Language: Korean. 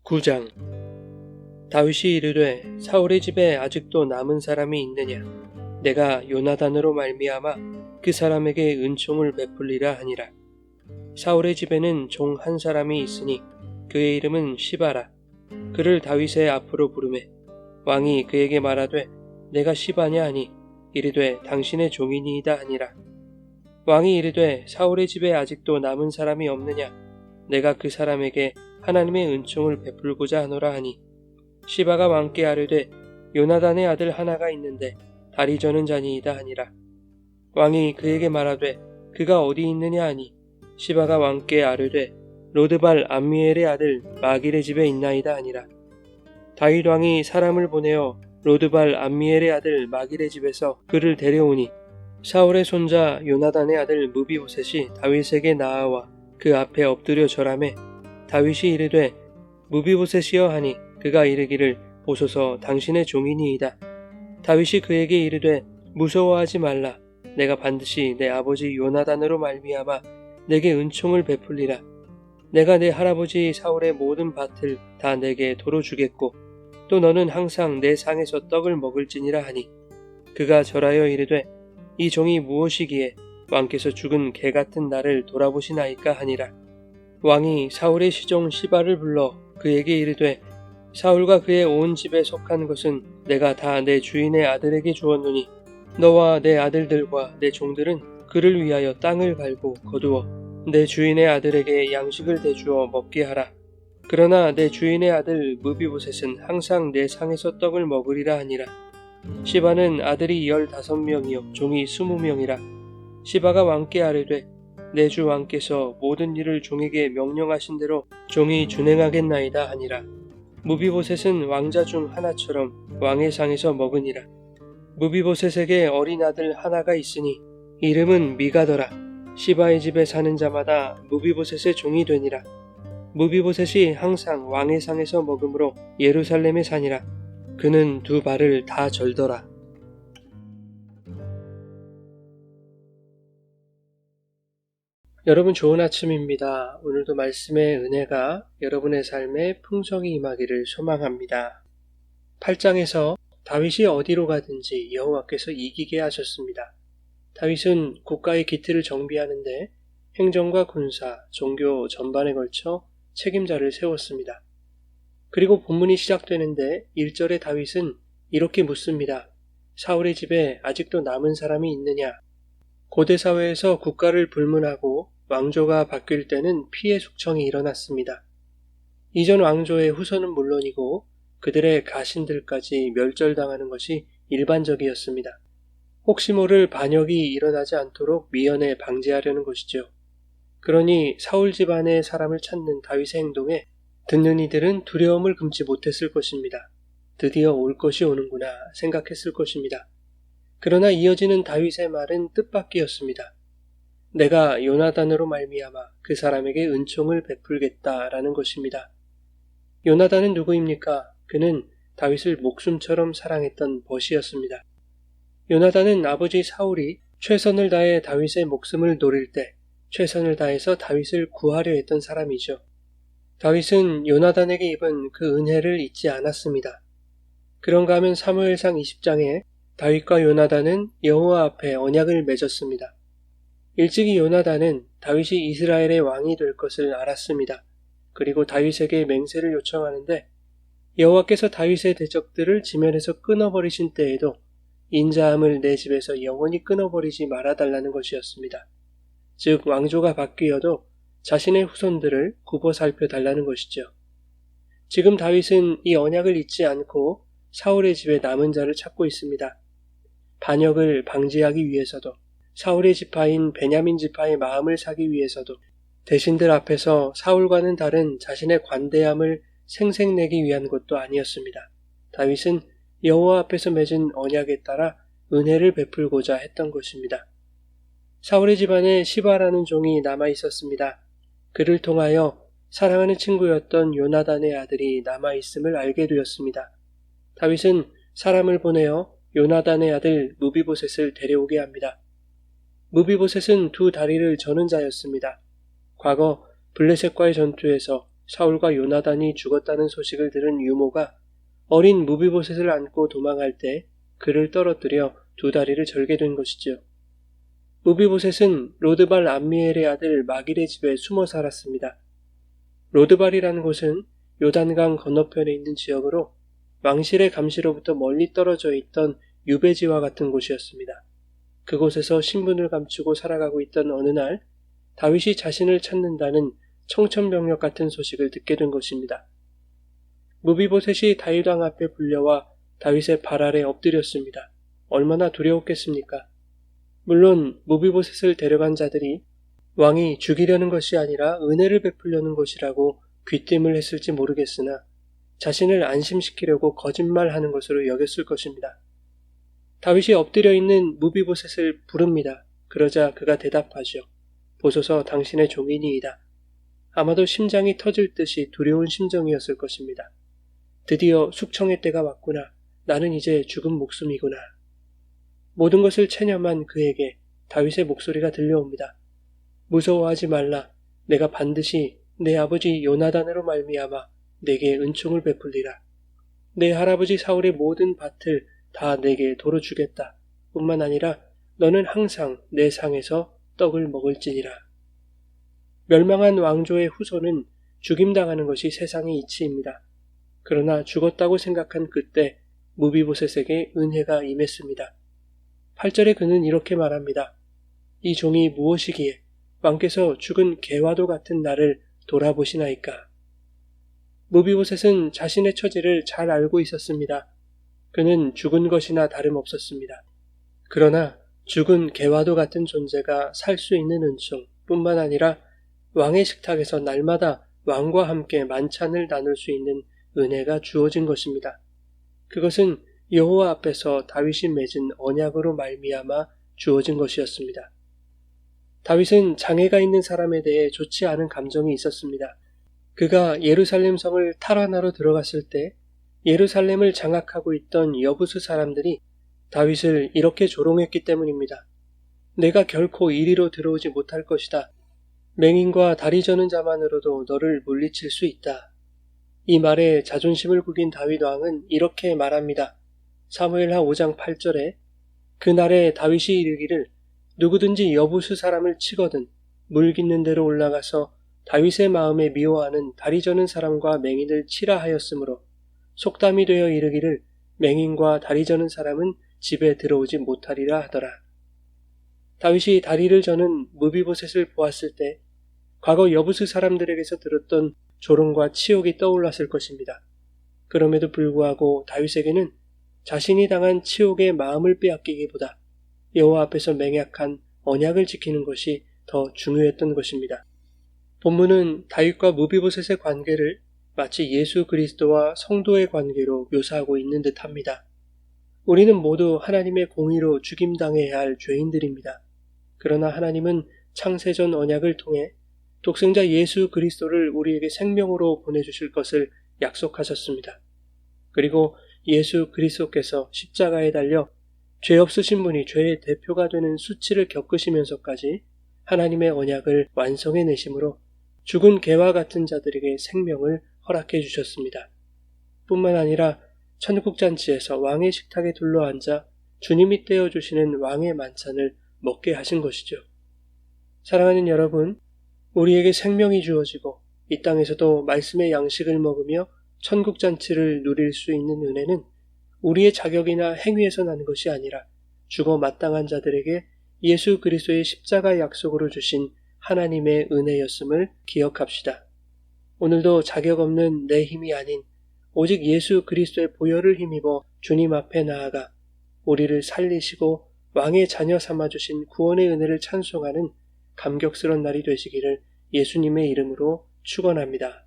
9장. 다윗이 이르되 사울의 집에 아직도 남은 사람이 있느냐? 내가 요나단으로 말미암아 그 사람에게 은총을 베풀리라 하니라. 사울의 집에는 종 한 사람이 있으니 그의 이름은 시바라. 그를 다윗의 앞으로 부르매 왕이 그에게 말하되 내가 시바냐 하니 이르되 당신의 종이니이다 하니라. 왕이 이르되 사울의 집에 아직도 남은 사람이 없느냐? 내가 그 사람에게 하나님의 은총을 베풀고자 하노라 하니 시바가 왕께 아뢰되 요나단의 아들 하나가 있는데 다리 저는 자니이다 하니라. 왕이 그에게 말하되 그가 어디 있느냐 하니 시바가 왕께 아뢰되 로드발 암미엘의 아들 마길의 집에 있나이다 하니라. 다윗 왕이 사람을 보내어 로드발 암미엘의 아들 마길의 집에서 그를 데려오니 사울의 손자 요나단의 아들 무비보셋이 다윗에게 나아와 그 앞에 엎드려 절하매 다윗이 이르되 무비보셋이여 하니 그가 이르기를 보소서 당신의 종이니이다. 다윗이 그에게 이르되 무서워하지 말라. 내가 반드시 내 아버지 요나단으로 말미암아 내게 은총을 베풀리라. 내가 내 할아버지 사울의 모든 밭을 다 내게 도로 주겠고 또 너는 항상 내 상에서 떡을 먹을지니라 하니 그가 절하여 이르되 이 종이 무엇이기에 왕께서 죽은 개 같은 나를 돌아보시나이까 하니라. 왕이 사울의 시종 시바를 불러 그에게 이르되 사울과 그의 온 집에 속한 것은 내가 다 내 주인의 아들에게 주었노니 너와 내 아들들과 내 종들은 그를 위하여 땅을 갈고 거두어 내 주인의 아들에게 양식을 대주어 먹게 하라. 그러나 내 주인의 아들 무비보셋은 항상 내 상에서 떡을 먹으리라 하니라. 시바는 아들이 15명이요 종이 20명이라. 시바가 왕께 아뢰되 내 주 왕께서 모든 일을 종에게 명령하신 대로 종이 준행하겠나이다 하니라. 무비보셋은 왕자 중 하나처럼 왕의 상에서 먹으니라. 무비보셋에게 어린 아들 하나가 있으니 이름은 미가더라. 시바의 집에 사는 자마다 무비보셋의 종이 되니라. 무비보셋이 항상 왕의 상에서 먹으므로 예루살렘에 사니라. 그는 두 발을 다 절더라. 여러분 좋은 아침입니다. 오늘도 말씀의 은혜가 여러분의 삶에 풍성히 임하기를 소망합니다. 8장에서 다윗이 어디로 가든지 여호와께서 이기게 하셨습니다. 다윗은 국가의 기틀을 정비하는데 행정과 군사, 종교 전반에 걸쳐 책임자를 세웠습니다. 그리고 본문이 시작되는데 1절에 다윗은 이렇게 묻습니다. 사울의 집에 아직도 남은 사람이 있느냐? 고대 사회에서 국가를 불문하고 왕조가 바뀔 때는 피해 숙청이 일어났습니다. 이전 왕조의 후손은 물론이고 그들의 가신들까지 멸절당하는 것이 일반적이었습니다. 혹시 모를 반역이 일어나지 않도록 미연에 방지하려는 것이죠. 그러니 사울 집안의 사람을 찾는 다윗의 행동에 듣는 이들은 두려움을 금치 못했을 것입니다. 드디어 올 것이 오는구나 생각했을 것입니다. 그러나 이어지는 다윗의 말은 뜻밖이었습니다. 내가 요나단으로 말미암아 그 사람에게 은총을 베풀겠다라는 것입니다. 요나단은 누구입니까? 그는 다윗을 목숨처럼 사랑했던 벗이었습니다. 요나단은 아버지 사울이 최선을 다해 다윗의 목숨을 노릴 때 최선을 다해서 다윗을 구하려 했던 사람이죠. 다윗은 요나단에게 입은 그 은혜를 잊지 않았습니다. 그런가 하면 사무엘상 20장에 다윗과 요나단은 여호와 앞에 언약을 맺었습니다. 일찍이 요나단은 다윗이 이스라엘의 왕이 될 것을 알았습니다. 그리고 다윗에게 맹세를 요청하는데 여호와께서 다윗의 대적들을 지면에서 끊어버리신 때에도 인자함을 내 집에서 영원히 끊어버리지 말아달라는 것이었습니다. 즉 왕조가 바뀌어도 자신의 후손들을 굽어 살펴달라는 것이죠. 지금 다윗은 이 언약을 잊지 않고 사울의 집에 남은 자를 찾고 있습니다. 반역을 방지하기 위해서도 사울의 지파인 베냐민 지파의 마음을 사기 위해서도 대신들 앞에서 사울과는 다른 자신의 관대함을 생색내기 위한 것도 아니었습니다. 다윗은 여호와 앞에서 맺은 언약에 따라 은혜를 베풀고자 했던 것입니다. 사울의 집안에 시바라는 종이 남아 있었습니다. 그를 통하여 사랑하는 친구였던 요나단의 아들이 남아 있음을 알게 되었습니다. 다윗은 사람을 보내어 요나단의 아들 무비보셋을 데려오게 합니다. 무비보셋은 두 다리를 저는 자였습니다. 과거 블레셋과의 전투에서 사울과 요나단이 죽었다는 소식을 들은 유모가 어린 무비보셋을 안고 도망할 때 그를 떨어뜨려 두 다리를 절게 된 것이죠. 무비보셋은 로드발 암미엘의 아들 마길의 집에 숨어 살았습니다. 로드발이라는 곳은 요단강 건너편에 있는 지역으로 왕실의 감시로부터 멀리 떨어져 있던 유배지와 같은 곳이었습니다. 그곳에서 신분을 감추고 살아가고 있던 어느 날 다윗이 자신을 찾는다는 청천벽력 같은 소식을 듣게 된 것입니다. 무비보셋이 다윗 왕 앞에 불려와 다윗의 발 아래 엎드렸습니다. 얼마나 두려웠겠습니까? 물론 무비보셋을 데려간 자들이 왕이 죽이려는 것이 아니라 은혜를 베풀려는 것이라고 귀띔을 했을지 모르겠으나 자신을 안심시키려고 거짓말하는 것으로 여겼을 것입니다. 다윗이 엎드려 있는 무비보셋을 부릅니다. 그러자 그가 대답하죠. 보소서 당신의 종이니이다. 아마도 심장이 터질 듯이 두려운 심정이었을 것입니다. 드디어 숙청의 때가 왔구나. 나는 이제 죽은 목숨이구나. 모든 것을 체념한 그에게 다윗의 목소리가 들려옵니다. 무서워하지 말라. 내가 반드시 내 아버지 요나단으로 말미암아 내게 은총을 베풀리라. 내 할아버지 사울의 모든 밭을 다 내게 도로 주겠다. 뿐만 아니라 너는 항상 내 상에서 떡을 먹을지니라. 멸망한 왕조의 후손은 죽임당하는 것이 세상의 이치입니다. 그러나 죽었다고 생각한 그때 무비보셋에게 은혜가 임했습니다. 8절에 그는 이렇게 말합니다. 이 종이 무엇이기에 왕께서 죽은 개와도 같은 나를 돌아보시나이까. 무비보셋은 자신의 처지를 잘 알고 있었습니다. 그는 죽은 것이나 다름없었습니다. 그러나 죽은 개와도 같은 존재가 살 수 있는 은총 뿐만 아니라 왕의 식탁에서 날마다 왕과 함께 만찬을 나눌 수 있는 은혜가 주어진 것입니다. 그것은 여호와 앞에서 다윗이 맺은 언약으로 말미암아 주어진 것이었습니다. 다윗은 장애가 있는 사람에 대해 좋지 않은 감정이 있었습니다. 그가 예루살렘 성을 탈환하러 들어갔을 때 예루살렘을 장악하고 있던 여부수 사람들이 다윗을 이렇게 조롱했기 때문입니다. 내가 결코 이리로 들어오지 못할 것이다. 맹인과 다리 저는 자만으로도 너를 물리칠 수 있다. 이 말에 자존심을 구긴 다윗 왕은 이렇게 말합니다. 사무엘하 5장 8절에 그날에 다윗이 이르기를 누구든지 여부수 사람을 치거든 물 깃는 데로 올라가서 다윗의 마음에 미워하는 다리 저는 사람과 맹인을 치라 하였으므로 속담이 되어 이르기를 맹인과 다리 저는 사람은 집에 들어오지 못하리라 하더라. 다윗이 다리를 저는 무비보셋을 보았을 때 과거 여부수 사람들에게서 들었던 조롱과 치욕이 떠올랐을 것입니다. 그럼에도 불구하고 다윗에게는 자신이 당한 치욕의 마음을 빼앗기기보다 여호와 앞에서 맹약한 언약을 지키는 것이 더 중요했던 것입니다. 본문은 다윗과 무비보셋의 관계를 마치 예수 그리스도와 성도의 관계로 묘사하고 있는 듯합니다. 우리는 모두 하나님의 공의로 죽임당해야 할 죄인들입니다. 그러나 하나님은 창세전 언약을 통해 독생자 예수 그리스도를 우리에게 생명으로 보내주실 것을 약속하셨습니다. 그리고 예수 그리스도께서 십자가에 달려 죄 없으신 분이 죄의 대표가 되는 수치를 겪으시면서까지 하나님의 언약을 완성해내심으로 죽은 개와 같은 자들에게 생명을 허락해 주셨습니다. 뿐만 아니라 천국잔치에서 왕의 식탁에 둘러앉아 주님이 떼어주시는 왕의 만찬을 먹게 하신 것이죠. 사랑하는 여러분, 우리에게 생명이 주어지고 이 땅에서도 말씀의 양식을 먹으며 천국잔치를 누릴 수 있는 은혜는 우리의 자격이나 행위에서 나는 것이 아니라 죽어 마땅한 자들에게 예수 그리스도의 십자가 약속으로 주신 하나님의 은혜였음을 기억합시다. 오늘도 자격 없는 내 힘이 아닌 오직 예수 그리스도의 보혈을 힘입어 주님 앞에 나아가 우리를 살리시고 왕의 자녀 삼아주신 구원의 은혜를 찬송하는 감격스러운 날이 되시기를 예수님의 이름으로 축원합니다.